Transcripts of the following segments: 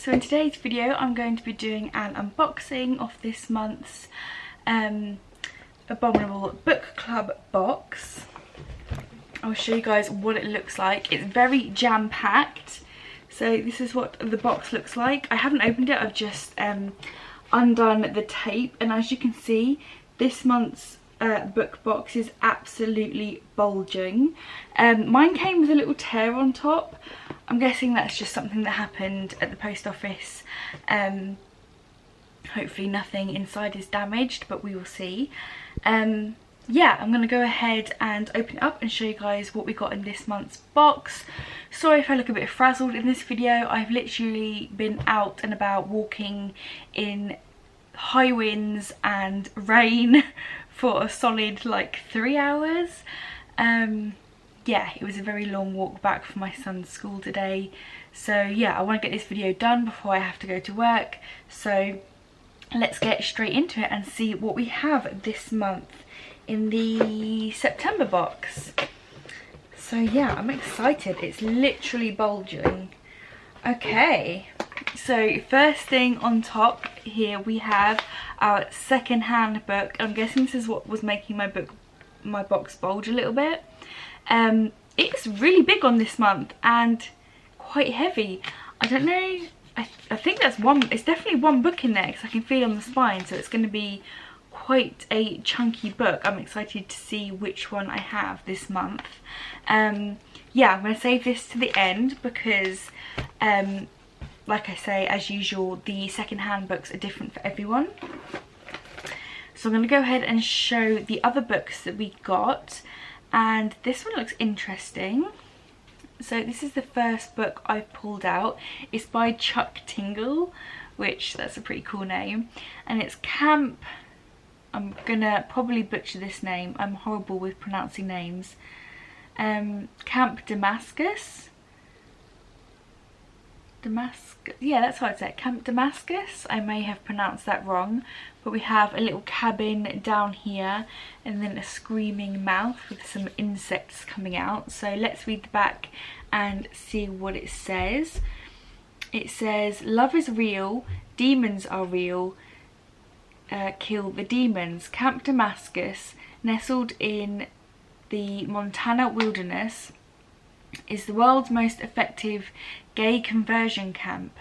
So in today's video I'm going to be doing an unboxing of this month's Abominable book club box. I'll show you guys what it looks like. It's very jam-packed. So this is what the box looks like. I haven't opened it, I've just undone the tape, and as you can see this month's book box is absolutely bulging. Mine came with a little tear on top. I'm guessing that's just something that happened at the post office. Hopefully nothing inside is damaged, but we will see. Yeah, I'm gonna go ahead and open it up and show you guys what we got in this month's box. Sorry if I look a bit frazzled in this video. I've literally been out and about walking in high winds and rain for a solid like 3 hours. Yeah, it was a very long walk back from my son's school today. So yeah, I want to get this video done before I have to go to work. So let's get straight into it and see what we have this month in the September box. So yeah, I'm excited. It's literally bulging. Okay, so first thing on top here we have our second-hand book. I'm guessing this is what was making my box bulge a little bit. It's really big on this month and quite heavy. I don't know, I think that's one, it's definitely one book in there because I can feel it on the spine, so it's going to be quite a chunky book. I'm excited to see which one I have this month. Yeah, I'm going to save this to the end because like I say, as usual, the second-hand books are different for everyone. So I'm going to go ahead and show the other books that we got, and this one looks interesting. So this is the first book I've pulled out. It's by Chuck Tingle, which that's a pretty cool name, and it's Camp, I'm gonna probably butcher this name, I'm horrible with pronouncing names, Camp Damascus. Yeah, that's how it's said, Camp Damascus. I may have pronounced that wrong, but we have a little cabin down here and then a screaming mouth with some insects coming out. So let's read the back and see what it says. It says, love is real, demons are real, kill the demons. Camp Damascus, nestled in the Montana wilderness, is the world's most effective gay conversion camp.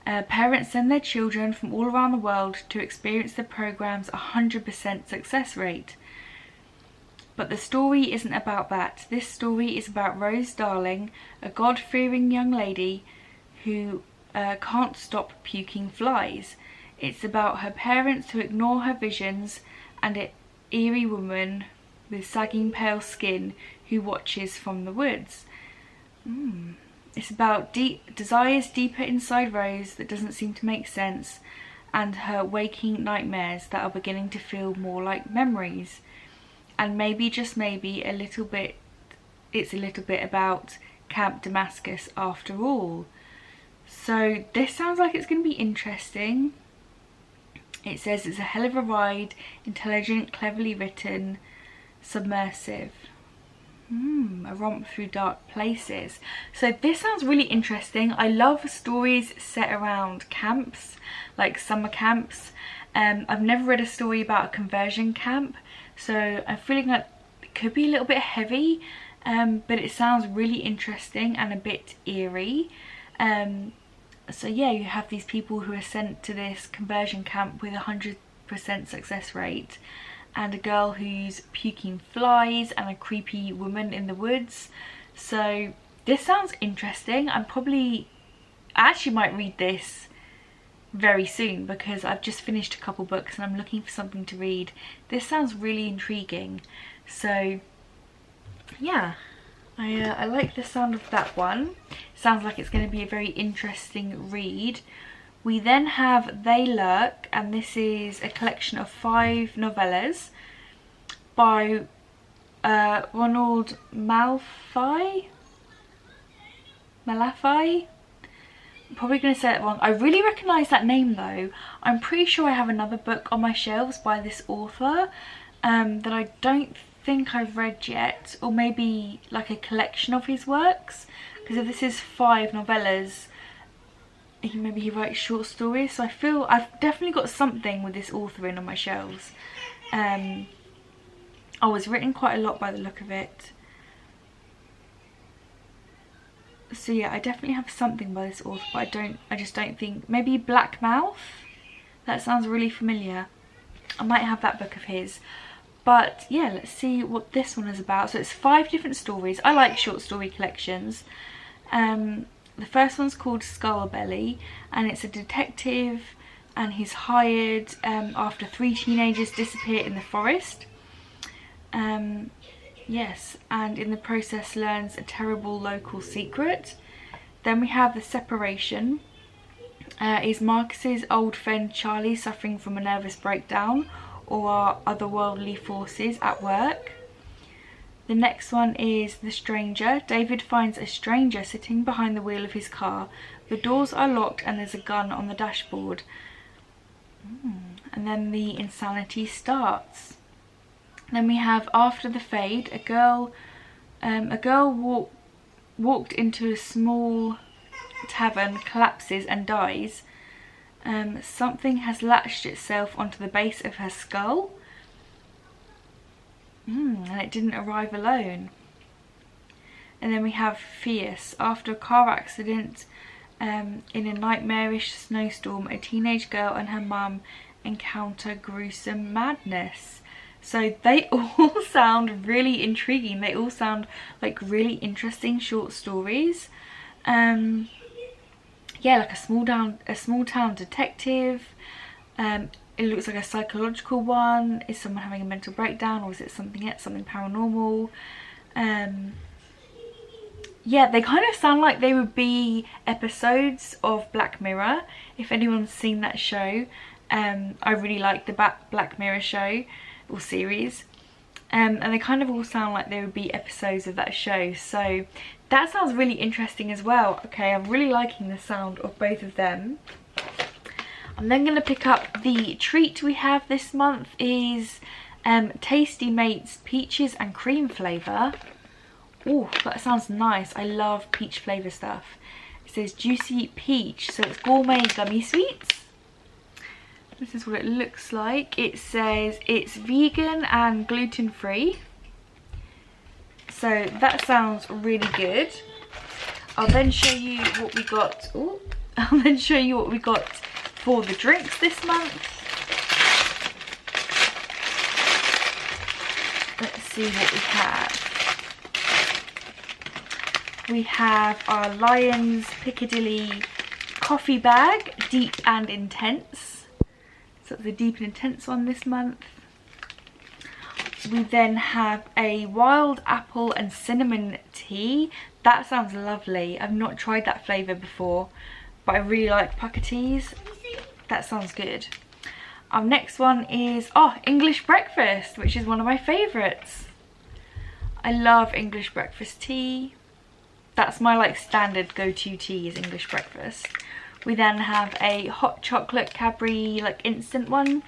Parents send their children from all around the world to experience the program's 100% success rate. But the story isn't about that. This story is about Rose Darling, a God-fearing young lady who can't stop puking flies. It's about her parents who ignore her visions and an eerie woman with sagging pale skin who watches from the woods. It's about desires deeper inside Rose that doesn't seem to make sense, and her waking nightmares that are beginning to feel more like memories. And maybe, just maybe, it's a little bit about Camp Damascus after all. So this sounds like it's going to be interesting. It says it's a hell of a ride, intelligent, cleverly written, submersive. A romp through dark places. So this sounds really interesting. I love stories set around camps, like summer camps. I've never read a story about a conversion camp, so I'm feeling like it could be a little bit heavy, but it sounds really interesting and a bit eerie. So yeah, you have these people who are sent to this conversion camp with 100% success rate, and a girl who's puking flies, and a creepy woman in the woods. So this sounds interesting. I actually might read this very soon because I've just finished a couple books and I'm looking for something to read. This sounds really intriguing. So yeah, I like the sound of that one. Sounds like it's going to be a very interesting read. We then have They Lurk, and this is a collection of 5 novellas by Ronald Malafai? I'm probably going to say that wrong. I really recognise that name though. I'm pretty sure I have another book on my shelves by this author that I don't think I've read yet, or maybe like a collection of his works, because if this is 5 novellas, maybe he writes short stories, so I feel I've definitely got something with this author in on my shelves. Oh, it's written quite a lot by the look of it. So yeah, I definitely have something by this author, but I just don't think, maybe Black Mouth? That sounds really familiar. I might have that book of his. But yeah, let's see what this one is about. So it's 5 different stories. I like short story collections. The first one's called Skullbelly, and it's a detective, and he's hired after 3 teenagers disappear in the forest. Yes, and in the process learns a terrible local secret. Then we have The Separation. Is Marcus's old friend Charlie suffering from a nervous breakdown, or are otherworldly forces at work? The next one is The Stranger. David finds a stranger sitting behind the wheel of his car. The doors are locked and there's a gun on the dashboard. And then the insanity starts. Then we have After the Fade. A girl walked into a small tavern, collapses and dies. Something has latched itself onto the base of her skull. And it didn't arrive alone. And then we have Fierce. After a car accident in a nightmarish snowstorm, a teenage girl and her mum encounter gruesome madness. So they all sound really intriguing. They all sound like really interesting short stories. Yeah, like a small town detective. It looks like a psychological one. Is someone having a mental breakdown, or is it something else, something paranormal? Yeah, they kind of sound like they would be episodes of Black Mirror. If anyone's seen that show, I really like the Black Mirror show or series. And they kind of all sound like they would be episodes of that show. So that sounds really interesting as well. Okay, I'm really liking the sound of both of them. I'm then going to pick up the treat we have this month is Tasty Mates Peaches and Cream flavour. Oh, that sounds nice. I love peach flavour stuff. It says Juicy Peach, so it's gourmet gummy sweets. This is what it looks like. It says it's vegan and gluten free. So that sounds really good. I'll then show you what we got. Oh, I'll then show you what we got for the drinks this month. Let's see what we have. We have our Lions Piccadilly coffee bag, Deep and Intense. So it's the Deep and Intense one this month. We then have a wild apple and cinnamon tea. That sounds lovely. I've not tried that flavour before, but I really like pucker teas. That sounds good. Our next one is English breakfast, which is one of my favourites. I love English breakfast tea. That's my like standard go-to tea is English breakfast. We then have a hot chocolate Cadbury like instant one,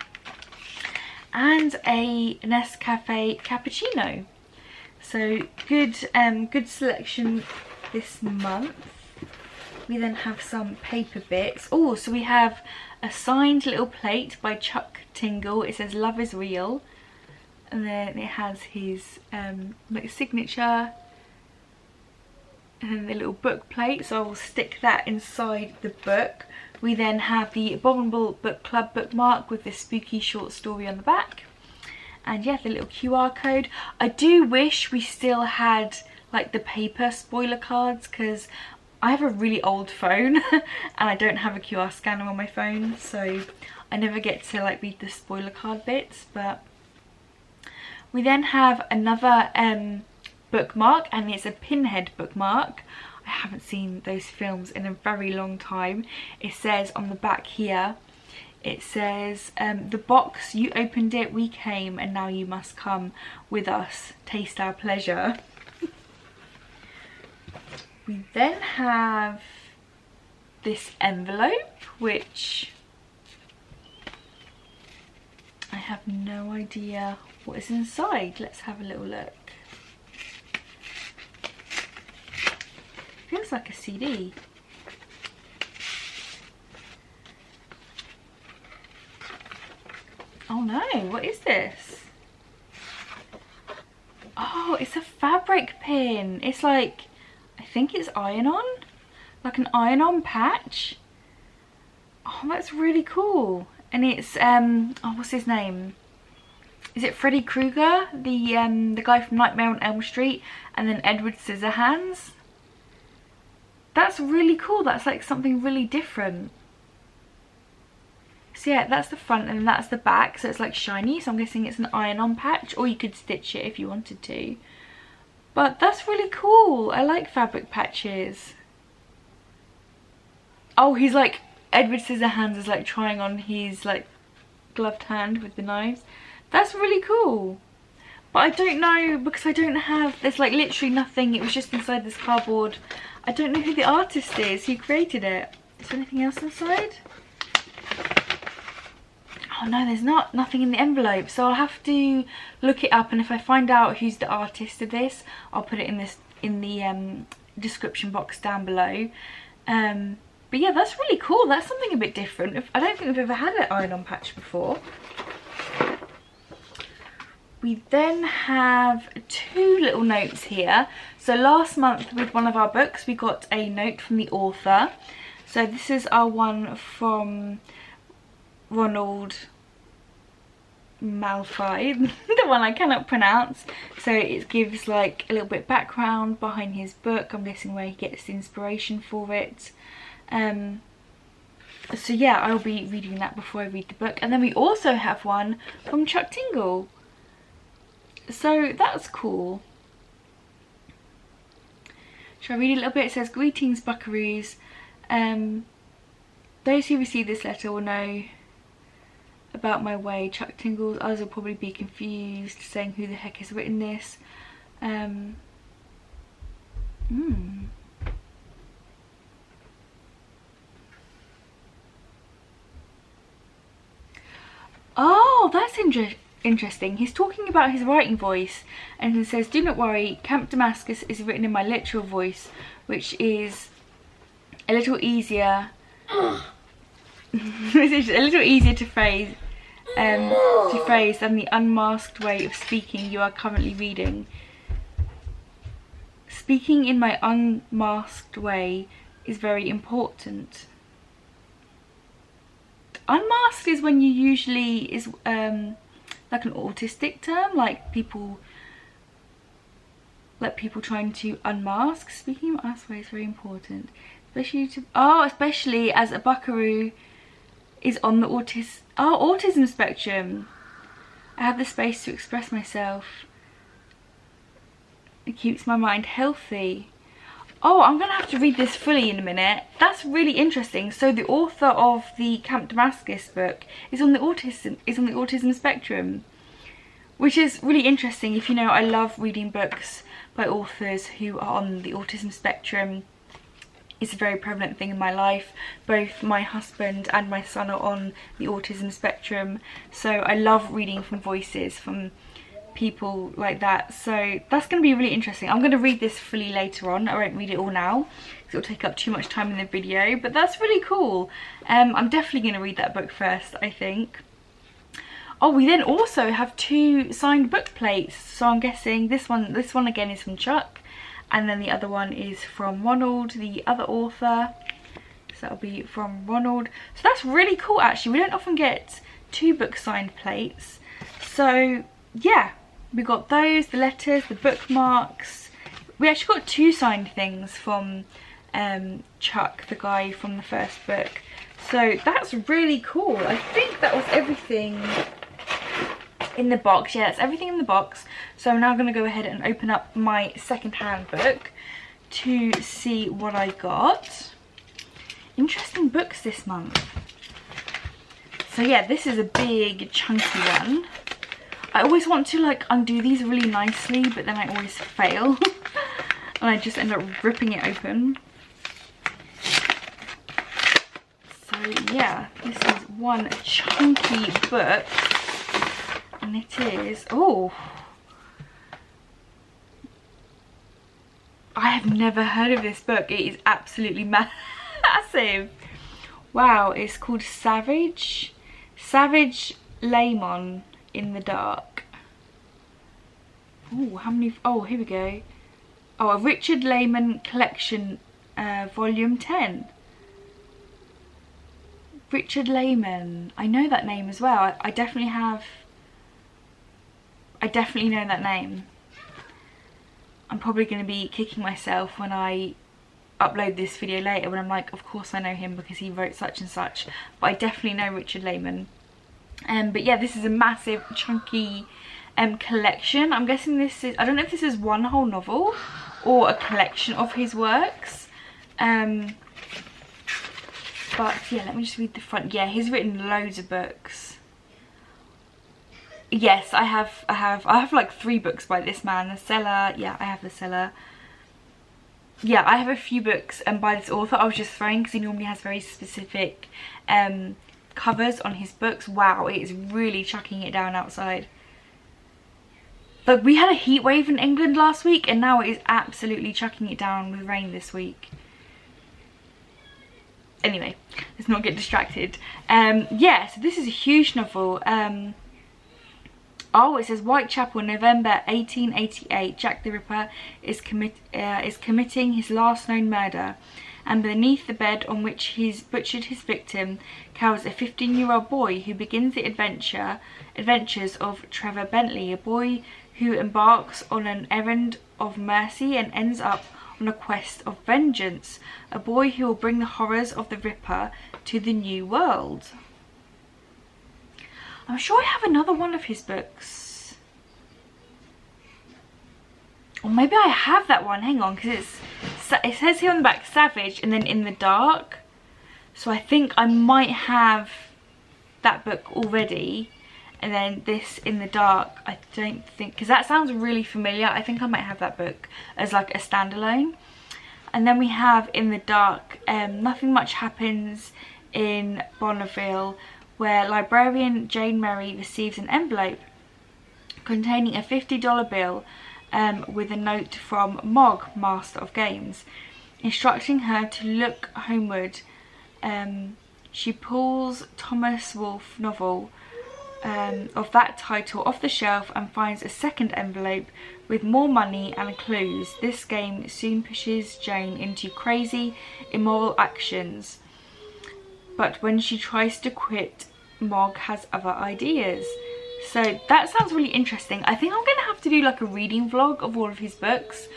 and a Nescafe cappuccino. So good selection this month. We then have some paper bits. Oh, so we have a signed little plate by Chuck Tingle. It says Love is Real, and then it has his like signature, and then the little book plate, so I will stick that inside the book. We then have the Abominable Book Club bookmark with this spooky short story on the back, and yeah, the little QR code. I do wish we still had like the paper spoiler cards, because I have a really old phone and I don't have a QR scanner on my phone, so I never get to like read the spoiler card bits. But we then have another bookmark, and it's a Pinhead bookmark. I haven't seen those films in a very long time. It says on the back here, it says the box, you opened it, we came, and now you must come with us, taste our pleasure. We then have this envelope, which I have no idea what is inside. Let's have a little look. Feels like a CD. Oh no, what is this? Oh, it's a fabric pin. It's like, I think it's iron-on, like an iron-on patch. Oh, that's really cool. And it's oh, what's his name? Is it Freddy Krueger, the guy from Nightmare on Elm Street, and then Edward Scissorhands? That's really cool. That's like something really different. So yeah, that's the front and that's the back, so it's like shiny, so I'm guessing it's an iron-on patch, or you could stitch it if you wanted to. But that's really cool. I like fabric patches. Oh, he's like, Edward Scissorhands is like trying on his like gloved hand with the knives. That's really cool. But I don't know, because I don't have, there's like literally nothing, it was just inside this cardboard. I don't know who the artist is, who created it. Is there anything else inside? Oh no, there's nothing in the envelope, so I'll have to look it up, and if I find out who's the artist of this, I'll put it in the description box down below. But yeah, that's really cool. That's something a bit different. I don't think we've ever had an iron-on patch before. We then have two little notes here. So last month with one of our books, we got a note from the author. So this is our one from Ronald Malfoy, the one I cannot pronounce. So it gives like a little bit of background behind his book. I'm guessing where he gets the inspiration for it. So yeah, I'll be reading that before I read the book. And then we also have one from Chuck Tingle. So that's cool. Shall I read a little bit? It says, "Greetings, buckaroos. Those who receive this letter will know about my way, Chuck Tingles. Others will probably be confused, saying who the heck has written this. Oh, that's interesting. He's talking about his writing voice, and he says, "Do not worry, Camp Damascus is written in my literal voice, which is a little easier." It's a little easier to phrase than the unmasked way of speaking you are currently reading. Speaking in my unmasked way is very important. Unmasked is when you usually is like an autistic term, like people trying to unmask. Speaking in my unmasked way is very important, especially as a buckaroo is on the autism spectrum. I have the space to express myself. It keeps my mind healthy. Oh, I'm gonna have to read this fully in a minute. That's really interesting. So the author of the Camp Damascus book is on the autism spectrum, which is really interesting. If you know, I love reading books by authors who are on the autism spectrum. It's a very prevalent thing in my life. Both my husband and my son are on the autism spectrum, so I love reading from voices from people like that. So that's going to be really interesting. I'm going to read this fully later on. I won't read it all now because it'll take up too much time in the video, but that's really cool. I'm definitely going to read that book first, I think. Oh, we then also have two signed book plates, so I'm guessing this one again is from Chuck, and then the other one is from Ronald, the other author. So that'll be from Ronald. So that's really cool, actually. We don't often get two book signed plates. So yeah, we got those, the letters, the bookmarks. We actually got two signed things from Chuck, the guy from the first book. So that's really cool. I think that was everything in the box. Yeah, that's everything in the box. So I'm now going to go ahead and open up my second-hand book to see what I got. Interesting books this month. So yeah, this is a big chunky one. I always want to like undo these really nicely, but then I always fail and I just end up ripping it open. So yeah, this is one chunky book. And it is, oh, I have never heard of this book. It is absolutely massive. Wow, it's called Savage Layman in the Dark. Oh, how many? Oh, here we go. Oh, a Richard Layman collection, volume 10. Richard Layman. I know that name as well. I definitely know that name. I'm probably going to be kicking myself when I upload this video later, when I'm like, of course I know him because he wrote such and such. But I definitely know Richard Layman. But yeah, this is a massive, chunky collection. I'm guessing this is, I don't know if this is one whole novel or a collection of his works. But yeah, let me just read the front. Yeah, he's written loads of books. Yes, I have like 3 books by this man. The Cellar. Yeah, I have The Cellar. Yeah, I have a few books by this author. I was just throwing because he normally has very specific covers on his books. Wow, it is really chucking it down outside. Like, we had a heat wave in England last week and now it is absolutely chucking it down with rain this week. Anyway, let's not get distracted. Yeah, so this is a huge novel. Oh, it says Whitechapel, November 1888. Jack the Ripper is committing his last known murder, and beneath the bed on which he's butchered his victim cowers a 15-year-old boy who begins the adventures of Trevor Bentley, a boy who embarks on an errand of mercy and ends up on a quest of vengeance, a boy who will bring the horrors of the Ripper to the new world. I'm sure I have another one of his books. Or maybe I have that one, hang on, because it says here on the back, Savage, and then In the Dark. So I think I might have that book already. And then this In the Dark, I don't think, because that sounds really familiar. I think I might have that book as like a standalone. And then we have In the Dark, Nothing Much Happens in Bonneville, where librarian Jane Merry receives an envelope containing a $50 bill with a note from Mog, Master of Games, instructing her to look homeward. She pulls Thomas Wolfe novel of that title off the shelf and finds a second envelope with more money and clues. This game soon pushes Jane into crazy, immoral actions, but when she tries to quit, Mog has other ideas. So that sounds really interesting. I think I'm gonna have to do like a reading vlog of all of his books,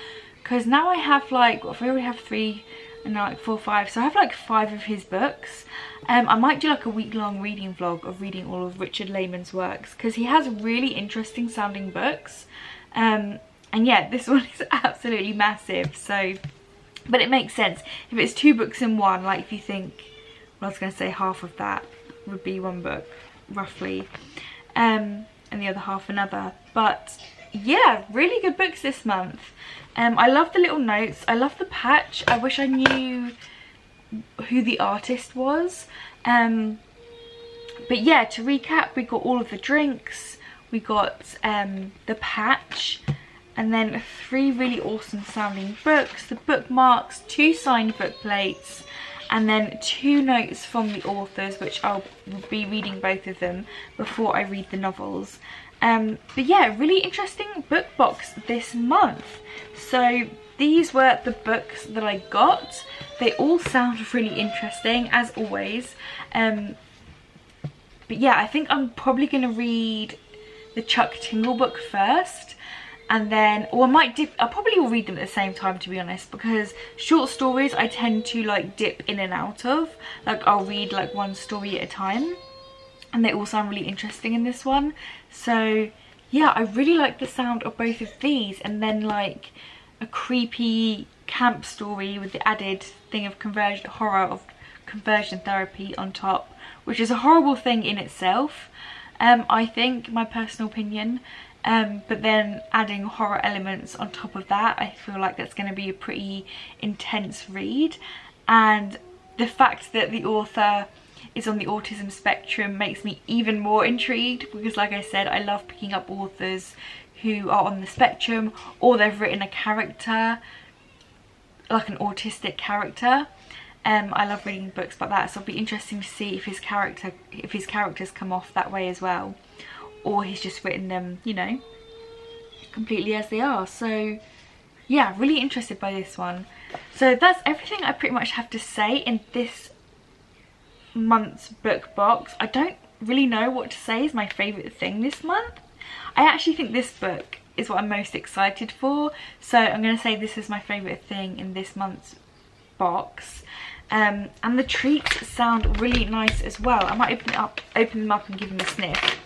because now I have like, well, I already have 3 and now like 4, 5, so I have like 5 of his books. I might do like a week-long reading vlog of reading all of Richard Layman's works, because he has really interesting sounding books. And yeah, this one is absolutely massive. So, but it makes sense if it's 2 books in one. Like, if you think, well, I was gonna say half of that would be one book roughly, and the other half another. But yeah, really good books this month. I love the little notes, I love the patch. I wish I knew who the artist was. But yeah, to recap, we got all of the drinks, we got the patch, and then 3 really awesome sounding books, the bookmarks, 2 signed book plates, and then 2 notes from the authors, which I'll be reading both of them before I read the novels. But yeah, really interesting book box this month. So these were the books that I got. They all sound really interesting, as always. But yeah, I think I'm probably going to read the Chuck Tingle book first. And then, or I might dip, I probably will read them at the same time, to be honest, because short stories I tend to like dip in and out of. Like, I'll read like 1 story at a time, and they all sound really interesting in this one. So yeah, I really like the sound of both of these, and then like a creepy camp story with the added thing of horror of conversion therapy on top, which is a horrible thing in itself, I think, my personal opinion. But then adding horror elements on top of that, I feel like that's going to be a pretty intense read. And the fact that the author is on the autism spectrum makes me even more intrigued, because like I said, I love picking up authors who are on the spectrum, or they've written a character, like an autistic character. I love reading books about that, so it'll be interesting to see if his characters come off that way as well, or he's just written them, you know, completely as they are. So yeah, really interested by this one. So that's everything I pretty much have to say in this month's book box. I don't really know what to say is my favourite thing this month. I actually think this book is what I'm most excited for, so I'm going to say this is my favourite thing in this month's box. And the treats sound really nice as well. I might open them up and give them a sniff.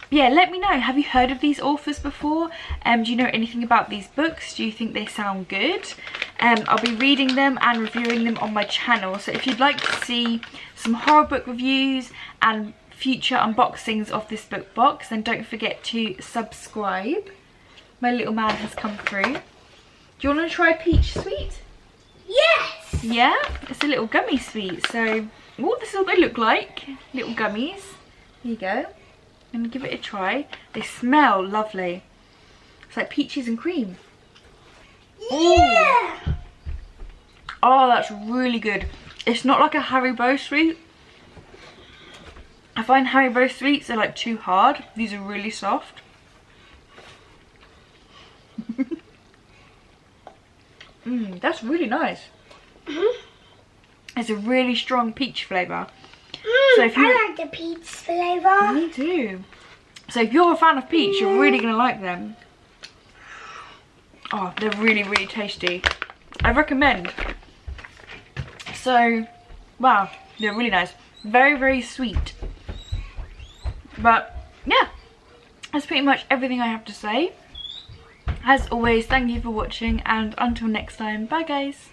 But yeah, let me know, have you heard of these authors before? Do you know anything about these books? Do you think they sound good? I'll be reading them and reviewing them on my channel, so if you'd like to see some horror book reviews and future unboxings of this book box, then don't forget to subscribe. My little man has come through. Do you want to try peach sweet? Yes! Yeah, it's a little gummy sweet. So, oh, this is what they look like. Little gummies. Here you go. I'm going to give it a try. They smell lovely. It's like peaches and cream. Yeah! Ooh. Oh, that's really good. It's not like a Haribo sweet. I find Haribo sweets are like too hard. These are really soft. That's really nice. It's a really strong peach flavour. So if you, I like the peach flavour. Me too. So if you're a fan of peach, you're really going to like them. Oh, they're really, really tasty. I recommend. So, wow, they're really nice. Very, very sweet. But, yeah, that's pretty much everything I have to say. As always, thank you for watching, and until next time, bye guys.